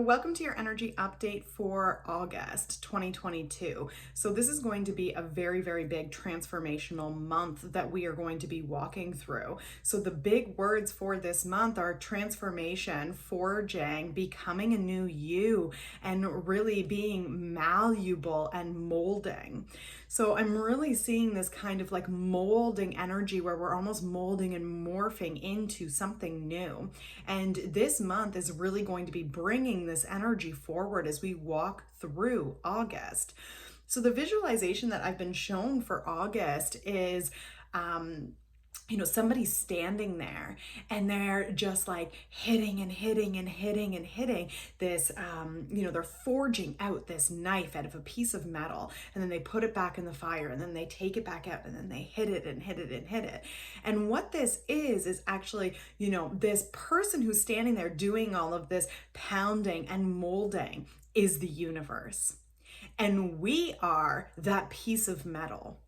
welcome to your energy update for August 2022. So this is going to be a very, very big transformational month that we are going to be walking through. So the big words for this month are transformation, forging, becoming a new you, and really being malleable and molding. So I'm really seeing this kind of like molding energy where we're almost molding and morphing into something new. And this month is really going to be bringing this energy forward as we walk through August. So the visualization that I've been shown for August is somebody's standing there and they're just like hitting and hitting and hitting and hitting this, they're forging out this knife out of a piece of metal, and then they put it back in the fire, and then they take it back out, and then they hit it and hit it and hit it. And what this is actually, this person who's standing there doing all of this pounding and molding is the universe. And we are that piece of metal.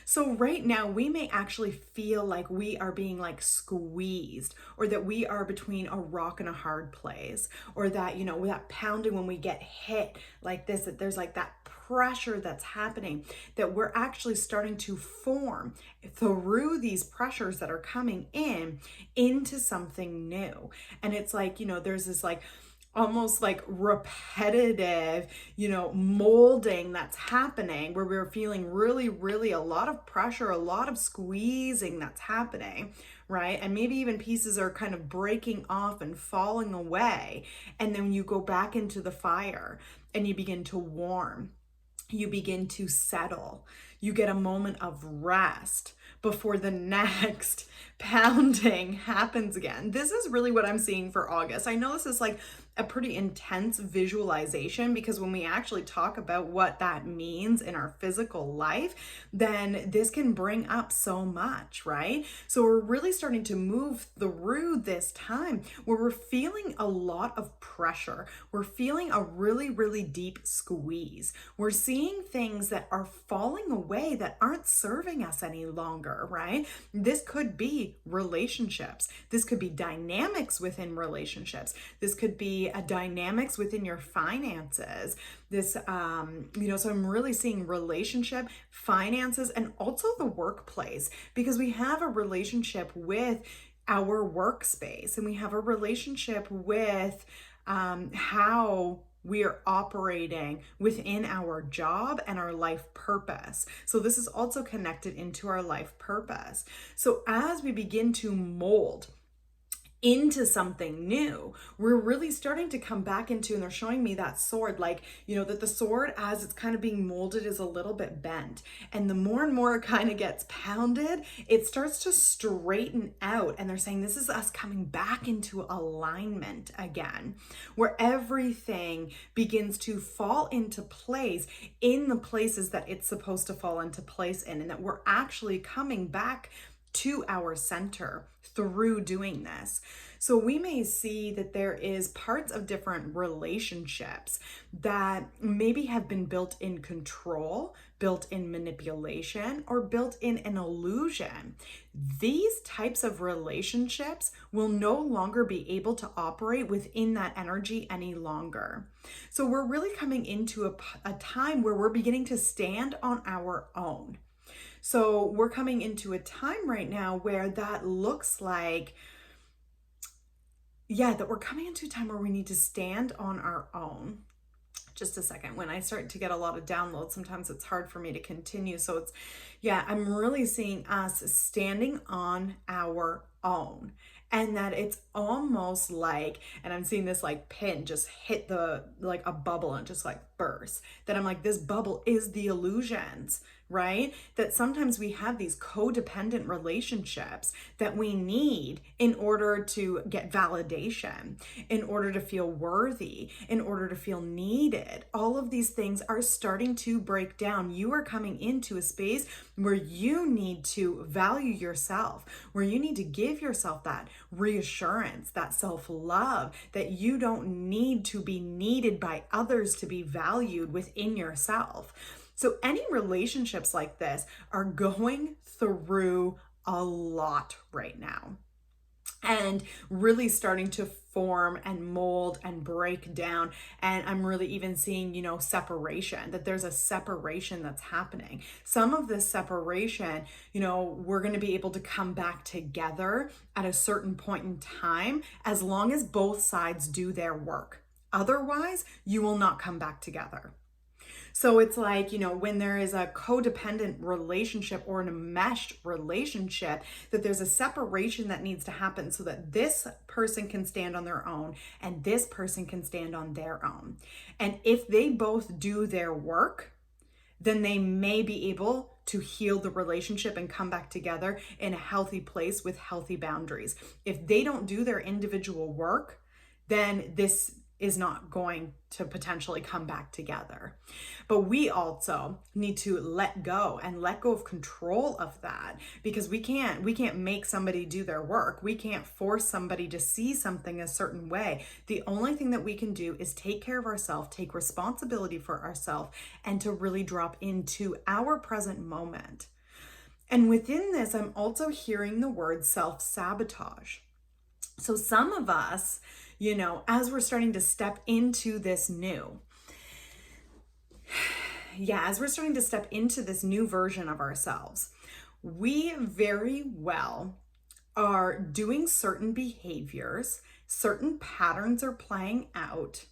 So right now we may actually feel like we are being like squeezed, or that we are between a rock and a hard place, or that, that pounding when we get hit like this, that there's like that pressure that's happening, that we're actually starting to form through these pressures that are coming in into something new. And it's like, there's this like almost like repetitive, molding that's happening where we're feeling really, really a lot of pressure, a lot of squeezing that's happening, right? And maybe even pieces are kind of breaking off and falling away. And then you go back into the fire and you begin to warm. You begin to settle. You get a moment of rest before the next pounding happens again. This is really what I'm seeing for August. I know this is like a pretty intense visualization, because when we actually talk about what that means in our physical life, then this can bring up so much, right? So we're really starting to move through this time where we're feeling a lot of pressure. We're feeling a really, really deep squeeze. We're seeing things that are falling away that aren't serving us any longer, right? This could be relationships. This could be dynamics within relationships. This could be a dynamics within your finances. This, so I'm really seeing relationship, finances, and also the workplace, because we have a relationship with our workspace, and we have a relationship with how we are operating within our job and our life purpose. So this is also connected into our life purpose. So as we begin to mold into something new, we're really starting to come back into, and they're showing me that sword, like, that the sword, as it's kind of being molded, is a little bit bent. And the more and more it kind of gets pounded, it starts to straighten out. And they're saying this is us coming back into alignment again, where everything begins to fall into place in the places that it's supposed to fall into place in, and that we're actually coming back to our center through doing this. So we may see that there is parts of different relationships that maybe have been built in control, built in manipulation, or built in an illusion. These types of relationships will no longer be able to operate within that energy any longer. So we're really coming into a time where we're beginning to stand on our own. So we're coming into a time right now where that looks like, that we're coming into a time where we need to stand on our own. Just a second. When I start to get a lot of downloads, sometimes it's hard for me to continue. So it's, I'm really seeing us standing on our own. And that it's almost like, and I'm seeing this like pin just hit like a bubble and just like burst. That I'm like, this bubble is the illusions, right? That sometimes we have these codependent relationships that we need in order to get validation, in order to feel worthy, in order to feel needed. All of these things are starting to break down. You are coming into a space where you need to value yourself, where you need to give yourself that reassurance, that self-love, that you don't need to be needed by others to be valued within yourself. So any relationships like this are going through a lot right now. and really starting to form and mold and break down. And I'm really even seeing, separation, that there's a separation that's happening. Some of this separation, we're going to be able to come back together at a certain point in time, as long as both sides do their work. Otherwise, you will not come back together. So it's like, when there is a codependent relationship or an enmeshed relationship, that there's a separation that needs to happen so that this person can stand on their own and this person can stand on their own. And if they both do their work, then they may be able to heal the relationship and come back together in a healthy place with healthy boundaries. If they don't do their individual work, then this is not going to potentially come back together. But we also need to let go of control of that, because we can't make somebody do their work. We can't force somebody to see something a certain way. The only thing that we can do is take care of ourselves, take responsibility for ourselves, and to really drop into our present moment. And within this, I'm also hearing the word self-sabotage. So some of us, as we're starting to step into this new, as we're starting to step into this new version of ourselves, we very well are doing certain behaviors, certain patterns are playing out,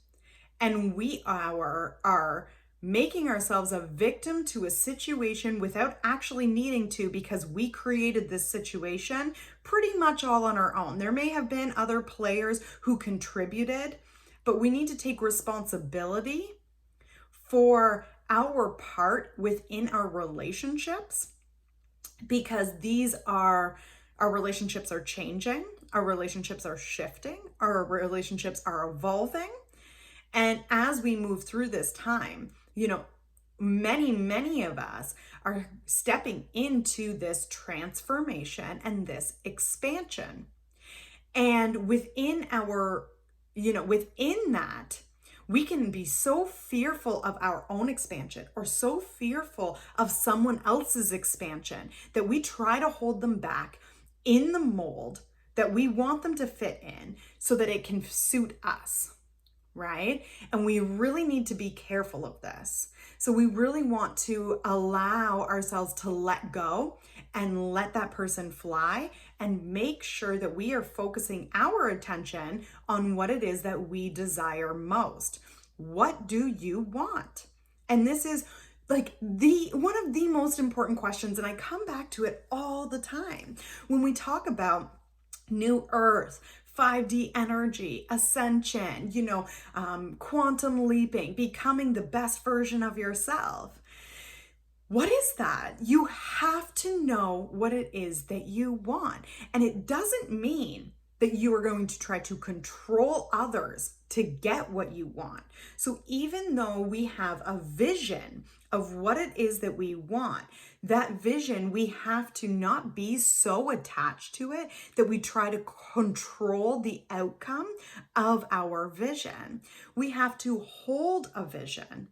and we are making ourselves a victim to a situation without actually needing to, because we created this situation pretty much all on our own. There may have been other players who contributed, but we need to take responsibility for our part within our relationships, because our relationships are changing, our relationships are shifting, our relationships are evolving. And as we move through this time, many of us are stepping into this transformation and this expansion. And within that, we can be so fearful of our own expansion or so fearful of someone else's expansion that we try to hold them back in the mold that we want them to fit in so that it can suit us. Right? And we really need to be careful of this. So we really want to allow ourselves to let go and let that person fly, and make sure that we are focusing our attention on what it is that we desire most. What do you want? And this is like one of the most important questions, and I come back to it all the time when we talk about new earth, 5D energy, ascension, quantum leaping, becoming the best version of yourself. What is that? You have to know what it is that you want. And it doesn't mean that you are going to try to control others to get what you want. So even though we have a vision of what it is that we want, that vision, we have to not be so attached to it that we try to control the outcome of our vision. We have to hold a vision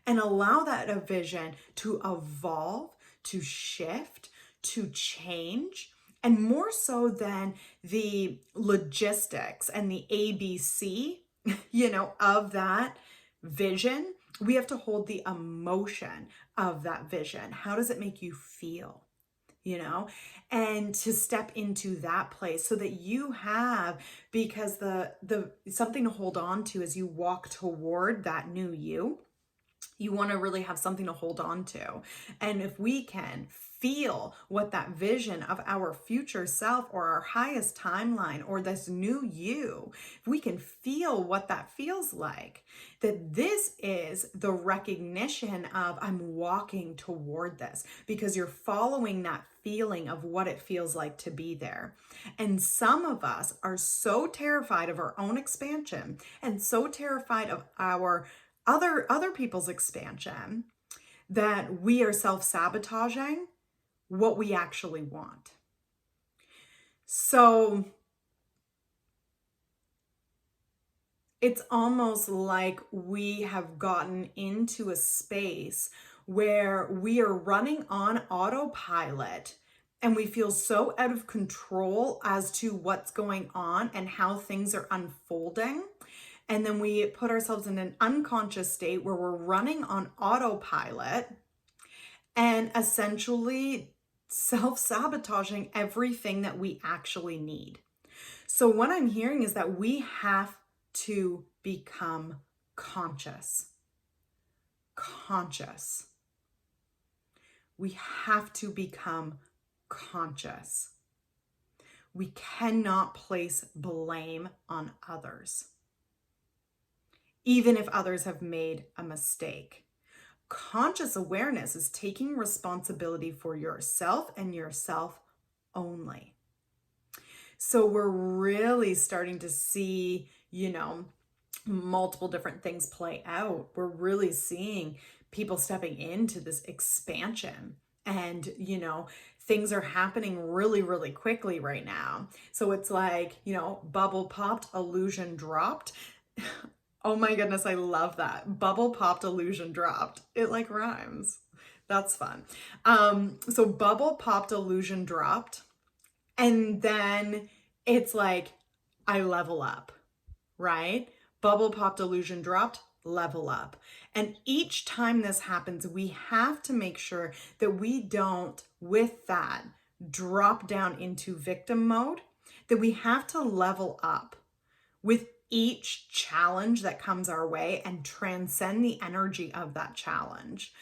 and allow that vision to evolve, to shift, to change. And more so than the logistics and the ABC, of that vision, we have to hold the emotion of that vision. How does it make you feel? And to step into that place so that you have, because the something to hold on to as you walk toward that new you want to really have something to hold on to. And if we can feel what that vision of our future self or our highest timeline or this new you, if we can feel what that feels like, that this is the recognition of I'm walking toward this, because you're following that feeling of what it feels like to be there. And some of us are so terrified of our own expansion and so terrified of our other people's expansion that we are self-sabotaging what we actually want. So it's almost like we have gotten into a space where we are running on autopilot and we feel so out of control as to what's going on and how things are unfolding. And then we put ourselves in an unconscious state where we're running on autopilot and essentially self-sabotaging everything that we actually need. So what I'm hearing is that we have to become conscious. Conscious. We have to become conscious. We cannot place blame on others, even if others have made a mistake. Conscious awareness is taking responsibility for yourself and yourself only. So we're really starting to see, multiple different things play out. We're really seeing people stepping into this expansion, and, things are happening really, really quickly right now. So it's like, bubble popped, illusion dropped. Oh my goodness, I love that. Bubble popped, illusion dropped. It like rhymes. That's fun. So bubble popped, illusion dropped. And then it's like, I level up, right? Bubble popped, illusion dropped, level up. And each time this happens, we have to make sure that we don't, with that, drop down into victim mode, that we have to level up with each challenge that comes our way and transcend the energy of that challenge.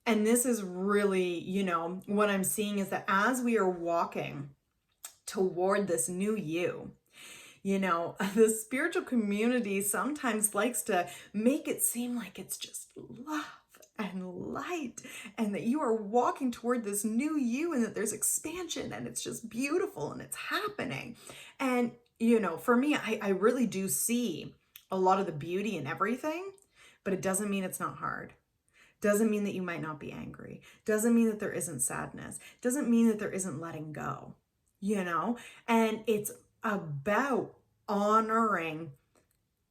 And this is really, what I'm seeing is that as we are walking toward this new you, the spiritual community sometimes likes to make it seem like it's just love and light, and that you are walking toward this new you, and that there's expansion, and it's just beautiful, and it's happening. And for me, I really do see a lot of the beauty in everything, but it doesn't mean it's not hard. Doesn't mean that you might not be angry. Doesn't mean that there isn't sadness. Doesn't mean that there isn't letting go, and it's about honoring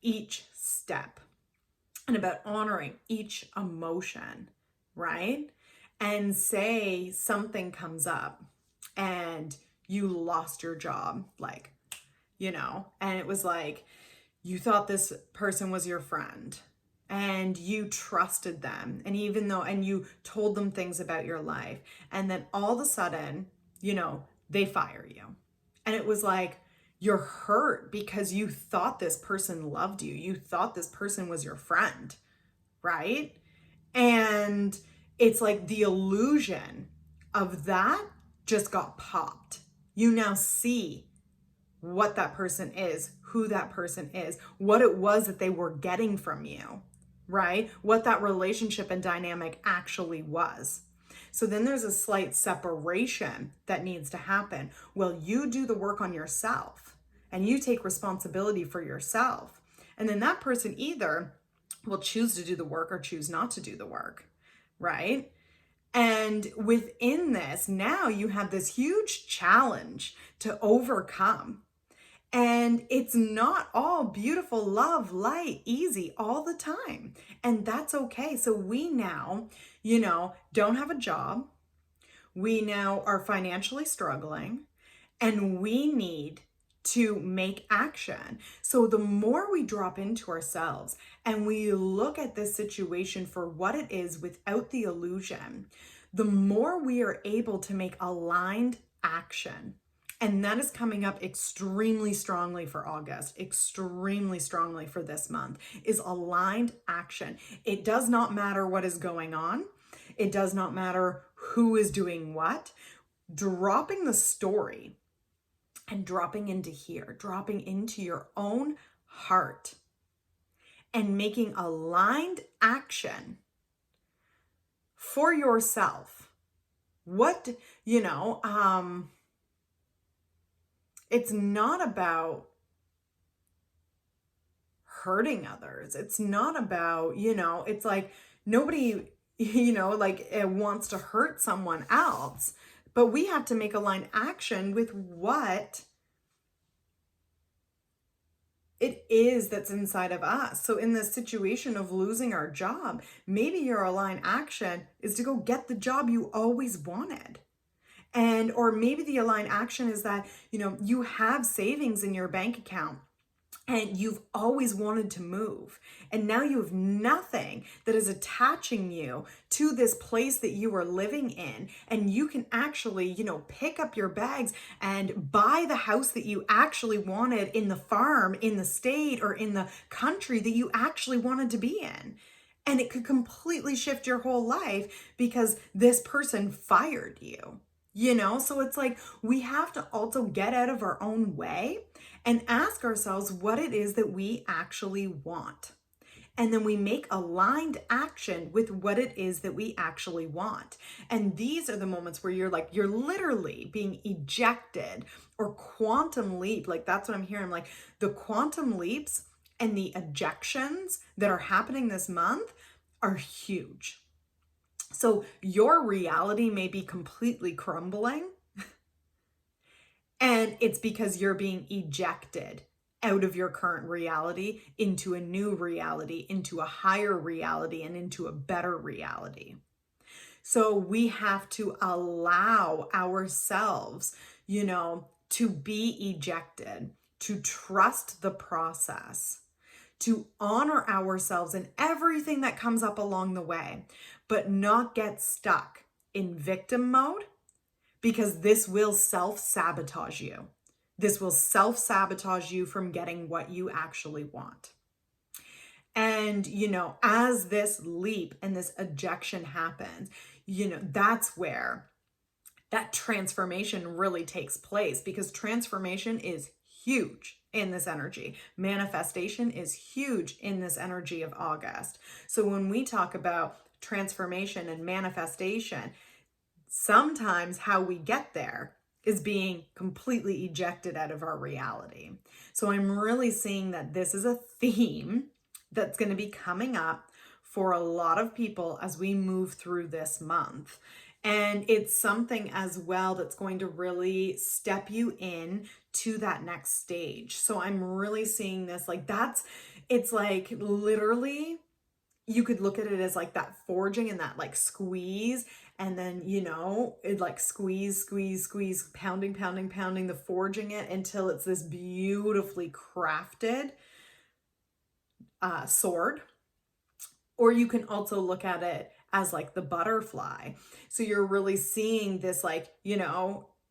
each step and about honoring each emotion, right? And say something comes up and you lost your job, and it was like, you thought this person was your friend and you trusted them. And and you told them things about your life. And then all of a sudden, they fire you. And it was like, you're hurt because you thought this person loved you. You thought this person was your friend, right? And it's like the illusion of that just got popped. You now see what that person is, who that person is, what it was that they were getting from you, right? What that relationship and dynamic actually was. So then there's a slight separation that needs to happen. Well, you do the work on yourself and you take responsibility for yourself. And then that person either will choose to do the work or choose not to do the work, right? And within this, now you have this huge challenge to overcome. And it's not all beautiful, love, light, easy all the time. And that's okay. So we now, don't have a job. We now are financially struggling, and we need to make action. So the more we drop into ourselves and we look at this situation for what it is without the illusion, the more we are able to make aligned action. And that is coming up extremely strongly for August, extremely strongly for this month, is aligned action. It does not matter what is going on. It does not matter who is doing what. Dropping the story and dropping into here, dropping into your own heart and making aligned action for yourself. It's not about hurting others. It's not about, it's like nobody, wants to hurt someone else, but we have to make aligned action with what it is that's inside of us. So in the situation of losing our job, maybe your aligned action is to go get the job you always wanted. And, or maybe the aligned action is that, you have savings in your bank account and you've always wanted to move. And now you have nothing that is attaching you to this place that you are living in. And you can actually, pick up your bags and buy the house that you actually wanted in the farm, in the state, or in the country that you actually wanted to be in. And it could completely shift your whole life because this person fired you. So it's like we have to also get out of our own way and ask ourselves what it is that we actually want. And then we make aligned action with what it is that we actually want. And these are the moments where you're literally being ejected or quantum leap. Like that's what I'm hearing. Like the quantum leaps and the ejections that are happening this month are huge. So your reality may be completely crumbling, and it's because you're being ejected out of your current reality into a new reality, into a higher reality, and into a better reality. So we have to allow ourselves, to be ejected, to trust the process, to honor ourselves in everything that comes up along the way, but not get stuck in victim mode, because this will self-sabotage you. This will self-sabotage you from getting what you actually want. And, as this leap and this ejection happens, that's where that transformation really takes place, because transformation is huge in this energy. Manifestation is huge in this energy of August. So when we talk about transformation and manifestation, sometimes how we get there is being completely ejected out of our reality. So I'm really seeing that this is a theme that's going to be coming up for a lot of people as we move through this month. And it's something as well that's going to really step you in to that next stage. So I'm really seeing this it's like literally you could look at it as like that forging and that like squeeze. And then, it like squeeze, pounding, the forging it until it's this beautifully crafted sword. Or you can also look at it as like the butterfly. So you're really seeing this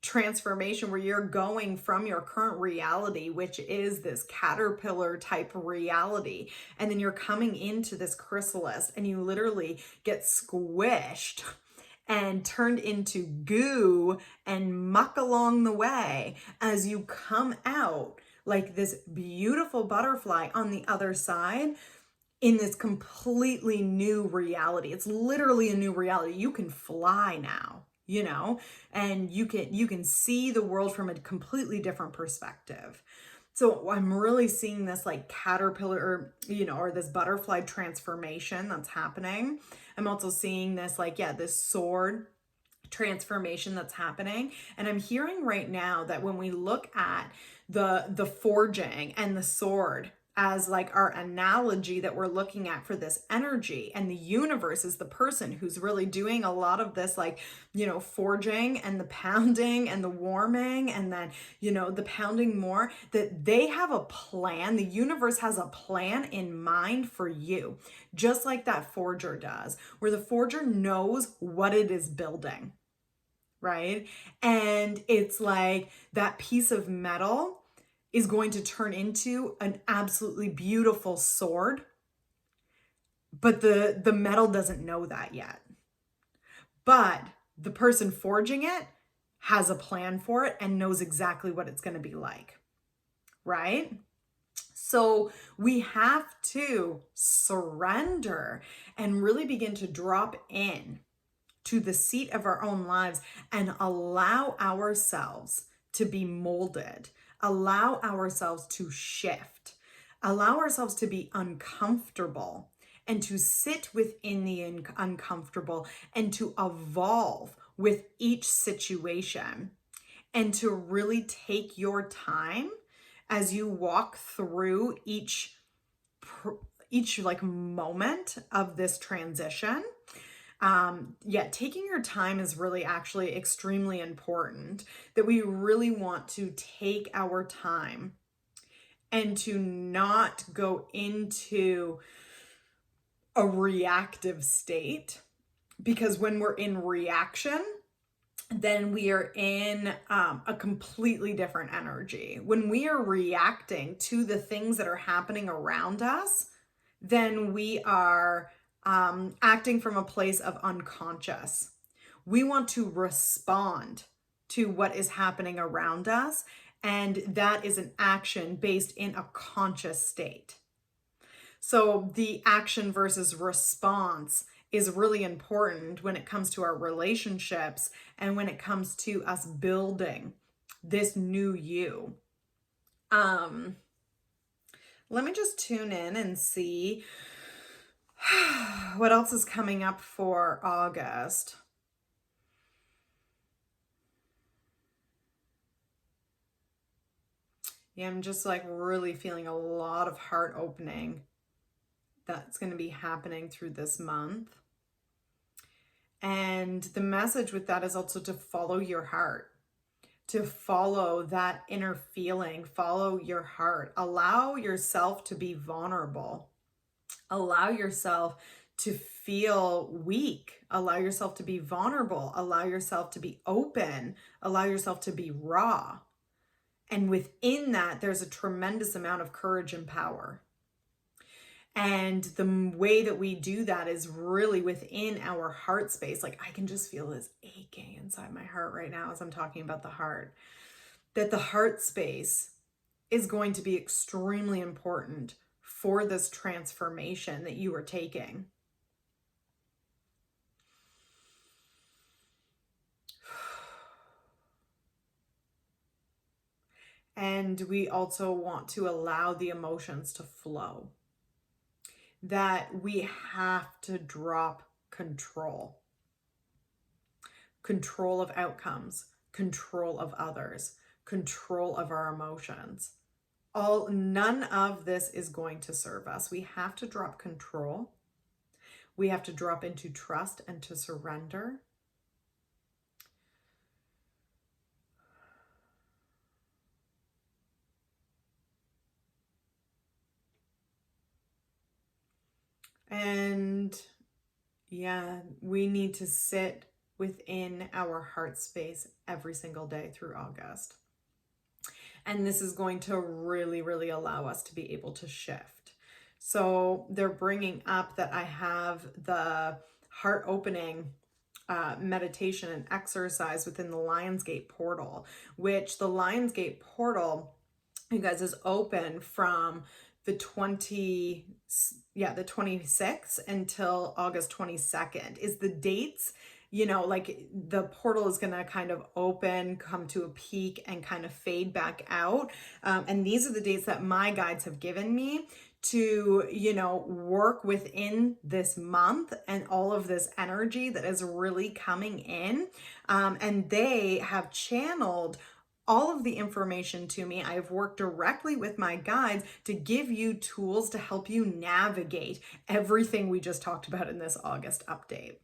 transformation where you're going from your current reality, which is this caterpillar type reality. And then you're coming into this chrysalis and you literally get squished and turned into goo and muck along the way as you come out like this beautiful butterfly on the other side in this completely new reality. It's literally a new reality. You can fly now, and you can see the world from a completely different perspective. So I'm really seeing this like caterpillar, or this butterfly transformation that's happening. I'm also seeing this this sword transformation that's happening. And I'm hearing right now that when we look at the forging and the sword as like our analogy that we're looking at for this energy, and the universe is the person who's really doing a lot of this forging and the pounding and the warming, and then the pounding more, that they have a plan. The universe has a plan in mind for you, just like that forger does, where the forger knows what it is building, right? And it's like that piece of metal is going to turn into an absolutely beautiful sword, but the metal doesn't know that yet. But the person forging it has a plan for it and knows exactly what it's going to be like, right? So we have to surrender and really begin to drop in to the seat of our own lives and allow ourselves to be molded, allow ourselves to shift, allow ourselves to be uncomfortable and to sit within the uncomfortable and to evolve with each situation, and to really take your time as you walk through each like moment of this transition. Yeah, taking your time is really actually extremely important, that we really want to take our time and to not go into a reactive state, because when we're in reaction, then we are in a completely different energy. When we are reacting to the things that are happening around us, then we are acting from a place of unconscious. We want to respond to what is happening around us, and that is an action based in a conscious state. So the action versus response is really important when it comes to our relationships and when it comes to us building this new you. Let me just tune in and see what else is coming up for August. Yeah, I'm just like really feeling a lot of heart opening that's going to be happening through this month. And the message with that is also to follow your heart, to follow that inner feeling, follow your heart, allow yourself to be vulnerable, allow yourself to feel weak, allow yourself to be vulnerable, allow yourself to be open, allow yourself to be raw. And within that, there's a tremendous amount of courage and power. And the way that we do that is really within our heart space. Like, I can just feel this aching inside my heart right now as I'm talking about the heart. That the heart space is going to be extremely important for this transformation that you are taking. And we also want to allow the emotions to flow. That we have to drop control. Control of outcomes, control of others, control of our emotions. None of this is going to serve us. We have to drop control. We have to drop into trust and to surrender. And yeah, we need to sit within our heart space every single day through August. And this is going to really, really allow us to be able to shift. So they're bringing up that I have the heart opening meditation and exercise within the Lionsgate portal, which the Lionsgate portal, you guys, is open from the 26th until August 22nd is the dates. You know, like the portal is going to kind of open, come to a peak, and kind of fade back out. And these are the dates that my guides have given me to, you know, work within this month and all of this energy that is really coming in. And they have channeled all of the information to me. I've worked directly with my guides to give you tools to help you navigate everything we just talked about in this August update.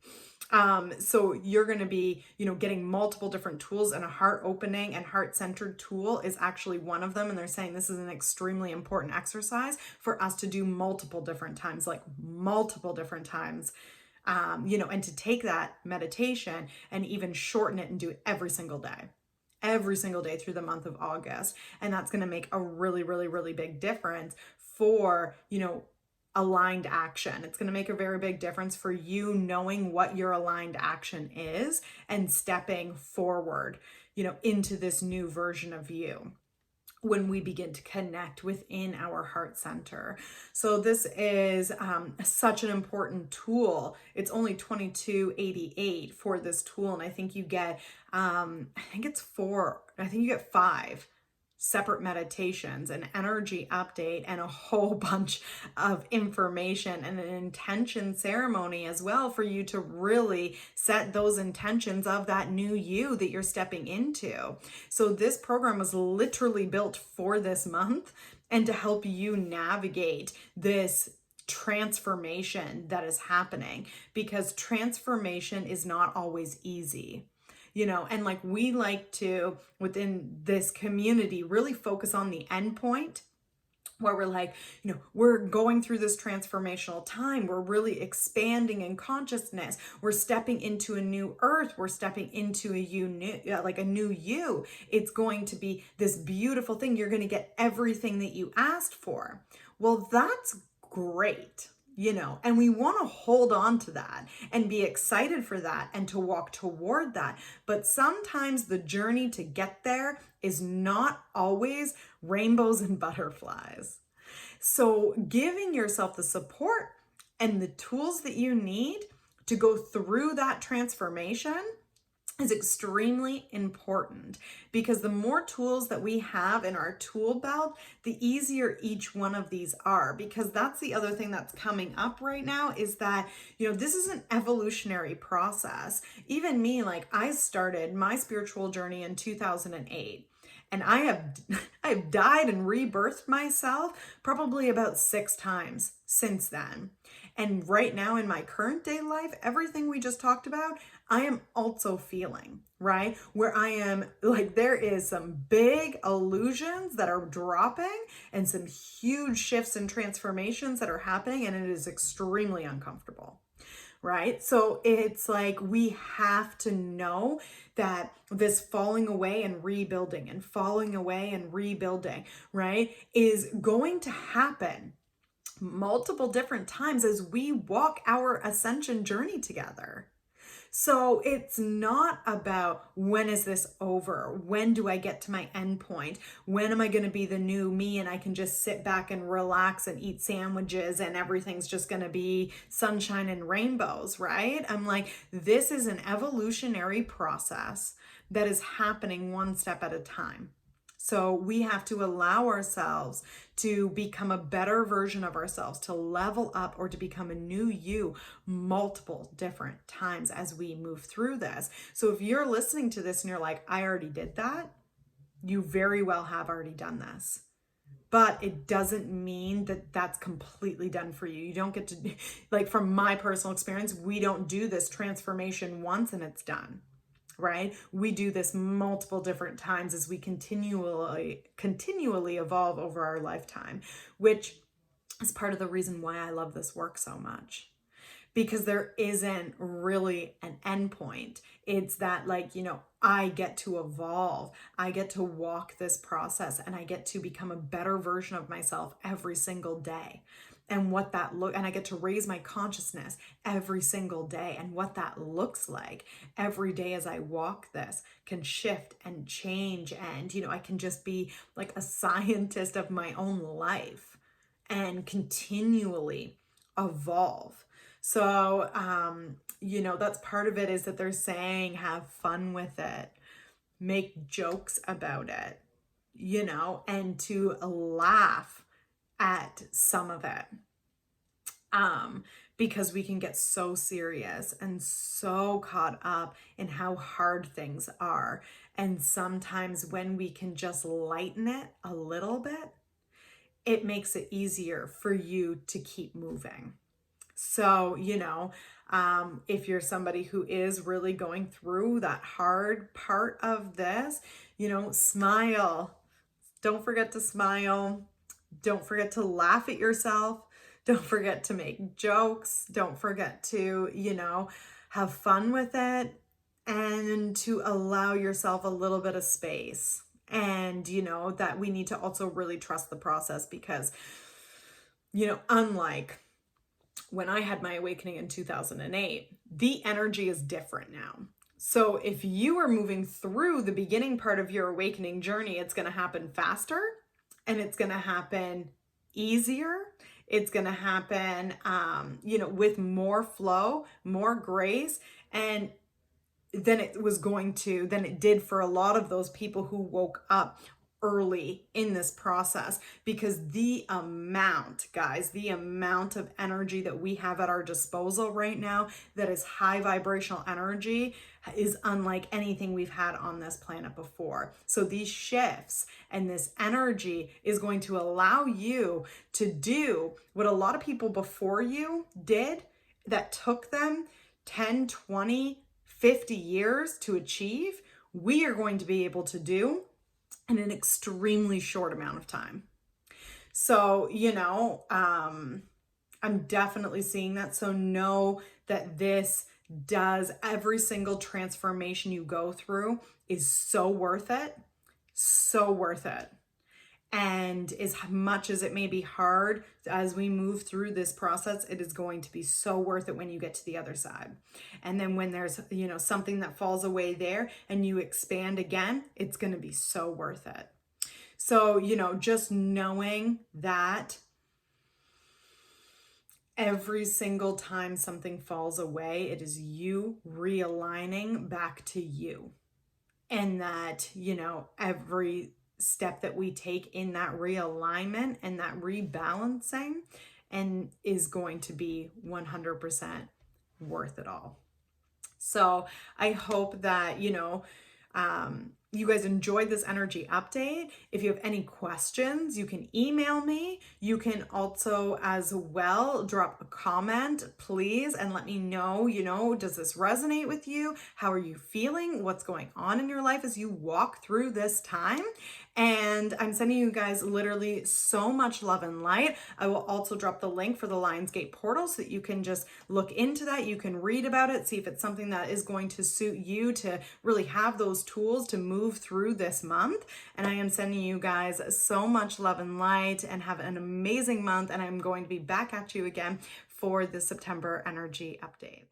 So you're going to be, you know, getting multiple different tools, and a heart opening and heart centered tool is actually one of them. And they're saying this is an extremely important exercise for us to do multiple different times, you know, and to take that meditation and even shorten it and do it every single day through the month of August. And that's going to make a really, really, really big difference for, you know, aligned action. It's going to make a very big difference for you knowing what your aligned action is and stepping forward, you know, into this new version of you when we begin to connect within our heart center. So this is such an important tool. It's only $22.88 for this tool. And I think you get, I think you get 5 separate meditations, an energy update, and a whole bunch of information, and an intention ceremony as well for you to really set those intentions of that new you that you're stepping into. So this program was literally built for this month and to help you navigate this transformation that is happening, because transformation is not always easy. You know, and like we like to, within this community, really focus on the end point, where we're like, you know, we're going through this transformational time. We're really expanding in consciousness. We're stepping into a new earth. We're stepping into like a new you. It's going to be this beautiful thing. You're going to get everything that you asked for. Well, that's great. You know, and we want to hold on to that and be excited for that and to walk toward that. But sometimes the journey to get there is not always rainbows and butterflies. So giving yourself the support and the tools that you need to go through that transformation is extremely important, because the more tools that we have in our tool belt, the easier each one of these are. Because that's the other thing that's coming up right now, is that, you know, this is an evolutionary process. Even me, like, I started my spiritual journey in 2008. And I've died and rebirthed myself probably about 6 times since then. And right now in my current day life, everything we just talked about, I am also feeling, right? Where I am like, there is some big illusions that are dropping and some huge shifts and transformations that are happening, and it is extremely uncomfortable. Right? So it's like, we have to know that this falling away and rebuilding and falling away and rebuilding, right, is going to happen multiple different times as we walk our ascension journey together. So it's not about, when is this over? When do I get to my end point? When am I going to be the new me and I can just sit back and relax and eat sandwiches and everything's just going to be sunshine and rainbows, right? I'm like, this is an evolutionary process that is happening one step at a time. So we have to allow ourselves to become a better version of ourselves, to level up or to become a new you multiple different times as we move through this. So if you're listening to this and you're like, I already did that, you very well have already done this. But it doesn't mean that that's completely done for you. You don't get to, like, from my personal experience, we don't do this transformation once and it's done. Right? We do this multiple different times as we continually evolve over our lifetime, which is part of the reason why I love this work so much, because there isn't really an end point. It's that, like, you know, I get to evolve, I get to walk this process, and I get to become a better version of myself every single day. And what that and I get to raise my consciousness every single day, and what that looks like every day as I walk this can shift and change. And, you know, I can just be like a scientist of my own life and continually evolve. So, you know, that's part of it, is that they're saying, have fun with it, make jokes about it, you know, and to laugh at some of it, because we can get so serious and so caught up in how hard things are. And sometimes when we can just lighten it a little bit, it makes it easier for you to keep moving. So, you know, if you're somebody who is really going through that hard part of this, you know, smile. Don't forget to smile. Don't forget to laugh at yourself. Don't forget to make jokes. Don't forget to, you know, have fun with it, and to allow yourself a little bit of space. And, you know, that we need to also really trust the process, because, you know, unlike when I had my awakening in 2008, the energy is different now. So if you are moving through the beginning part of your awakening journey, it's going to happen faster, and it's going to happen easier. It's going to happen, you know, with more flow, more grace, and than it did for a lot of those people who woke up early in this process, because the amount, guys, the amount of energy that we have at our disposal right now that is high vibrational energy is unlike anything we've had on this planet before. So these shifts and this energy is going to allow you to do what a lot of people before you did that took them 10, 20, 50 years to achieve. We are going to be able to do in an extremely short amount of time. So, I'm definitely seeing that. So know that this does, every single transformation you go through is so worth it. So worth it. And as much as it may be hard as we move through this process, it is going to be so worth it when you get to the other side. And then when there's, something that falls away there and you expand again, it's going to be so worth it. So, just knowing that every single time something falls away, it is you realigning back to you. And that, every step that we take in that realignment and that rebalancing and is going to be 100% worth it all. So I hope that, you guys enjoyed this energy update. If you have any questions, you can email me. You can also as well drop a comment, please, and let me know, does this resonate with you? How are you feeling? What's going on in your life as you walk through this time? And I'm sending you guys literally so much love and light. I will also drop the link for the Lionsgate portal so that you can just look into that. You can read about it, see if it's something that is going to suit you to really have those tools to move through this month. And I am sending you guys so much love and light, and have an amazing month. And I'm going to be back at you again for the September energy update.